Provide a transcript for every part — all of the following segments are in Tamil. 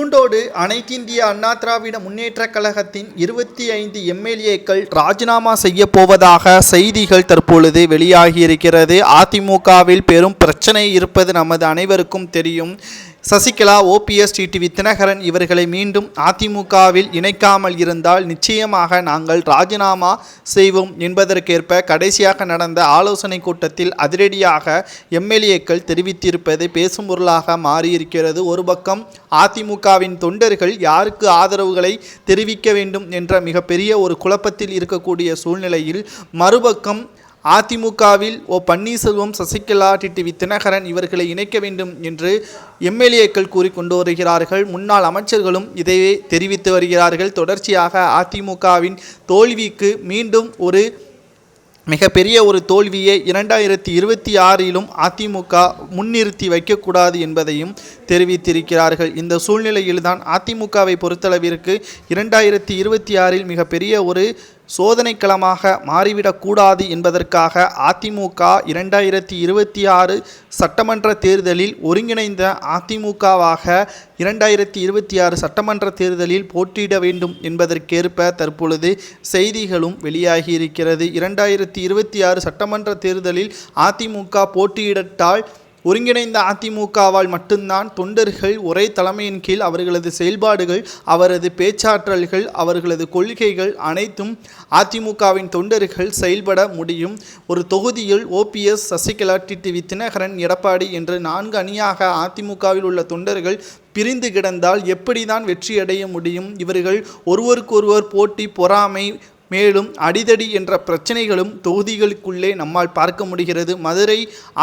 பூண்டோடு அனைத்திந்திய அண்ணா திராவிட முன்னேற்றக் கழகத்தின் 25 எம்எல்ஏக்கள் ராஜினாமா செய்ய போவதாக செய்திகள் தற்பொழுது வெளியாகியிருக்கிறது. அதிமுகவில் பெரும் பிரச்சனை இருப்பது நமது அனைவருக்கும் தெரியும். சசிகலா, ஓபிஎஸ், டிடிவி தினகரன் இவர்களை மீண்டும் அதிமுகவில் இணைக்காமல் இருந்தால் நிச்சயமாக நாங்கள் ராஜினாமா செய்வோம் என்பதற்கேற்ப கடைசியாக நடந்த ஆலோசனை கூட்டத்தில் அதிரடியாக எம்எல்ஏக்கள் தெரிவித்திருப்பது பேசும் பொருளாக மாறியிருக்கிறது. ஒரு பக்கம் அதிமுகவின் தொண்டர்கள் யாருக்கு ஆதரவுகளை தெரிவிக்க வேண்டும் என்ற மிகப்பெரிய ஒரு குழப்பத்தில் இருக்கக்கூடிய சூழ்நிலையில், மறுபக்கம் அதிமுகவில் பன்னீர்செல்வம், சசிகலா, டிடிவி தினகரன் இவர்களை இணைக்க வேண்டும் என்று எம்எல்ஏக்கள் கூறிக்கொண்டு வருகிறார்கள். முன்னாள் அமைச்சர்களும் இதையே தெரிவித்து வருகிறார்கள். தொடர்ச்சியாக அதிமுகவின் தோல்விக்கு மீண்டும் ஒரு மிகப்பெரிய ஒரு தோல்வியை 2026 அதிமுக முன்னிறுத்தி வைக்கக்கூடாது என்பதையும் தெரிவித்திருக்கிறார்கள். இந்த சூழ்நிலையில்தான் அதிமுகவை பொறுத்தளவிற்கு 2026 மிகப்பெரிய ஒரு சோதனை களமாக மாறிவிடக்கூடாது என்பதற்காக அதிமுக 2026 சட்டமன்ற தேர்தலில் ஒருங்கிணைந்த அதிமுகவாக 2026 சட்டமன்ற தேர்தலில் போட்டியிட வேண்டும் என்பதற்கேற்ப தற்பொழுது செய்திகளும் வெளியாகியிருக்கிறது. 2026 சட்டமன்ற தேர்தலில் அதிமுக போட்டியிட்டால் ஒருங்கிணைந்த அதிமுகவால் மட்டும்தான் தொண்டர்கள் ஒரே தலைமையின் கீழ் அவர்களது செயல்பாடுகள், அவரது பேச்சாற்றல்கள், அவர்களது கொள்கைகள் அனைத்தும் அதிமுகவின் தொண்டர்கள் செயல்பட முடியும். ஒரு தொகுதியில் ஓபிஎஸ், சசிகலா, டிடிவி தினகரன், எடப்பாடி என்று 4 அணியாக அதிமுகவில் உள்ள தொண்டர்கள் பிரிந்து கிடந்தால் எப்படிதான் வெற்றியடைய முடியும்? இவர்கள் ஒருவருக்கொருவர் போட்டி, பொறாமை, மேலும் அடிதடி என்ற பிரச்சனைகளும் தொகுதிகளுக்குள்ளே நம்மால் பார்க்க முடிகிறது. மதுரை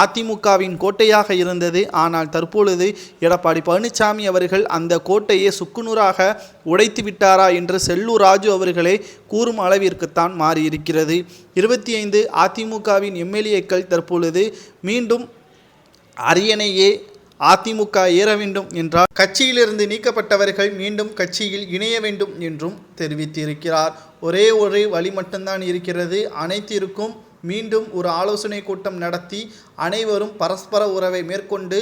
அதிமுகவின் கோட்டையாக இருந்தது. ஆனால் தற்பொழுது எடப்பாடி பழனிசாமி அவர்கள் அந்த கோட்டையை சுக்குநூறாக உடைத்து விட்டாரா என்று செல்லூர் ராஜு அவர்களே கூறும் அளவிற்குத்தான் மாறியிருக்கிறது. 25 அதிமுகவின் எம்எல்ஏக்கள் தற்பொழுது மீண்டும் அரியணையே அதிமுக ஏற வேண்டும் என்றால் கட்சியிலிருந்து நீக்கப்பட்டவர்கள் மீண்டும் கட்சியில் இணைய வேண்டும் என்றும் தெரிவித்திருக்கிறார். ஒரே ஒரு வழி மட்டும்தான் இருக்கிறது. அனைத்திற்கும் மீண்டும் ஒரு ஆலோசனை கூட்டம் நடத்தி அனைவரும் பரஸ்பர உறவை மேற்கொண்டு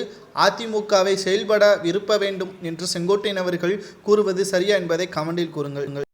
அதிமுகவை செயல்பட விருப்ப வேண்டும் என்று செங்கோட்டையன் அவர்கள் கூறுவது சரியா என்பதை கமெண்டில் கூறுங்கள்.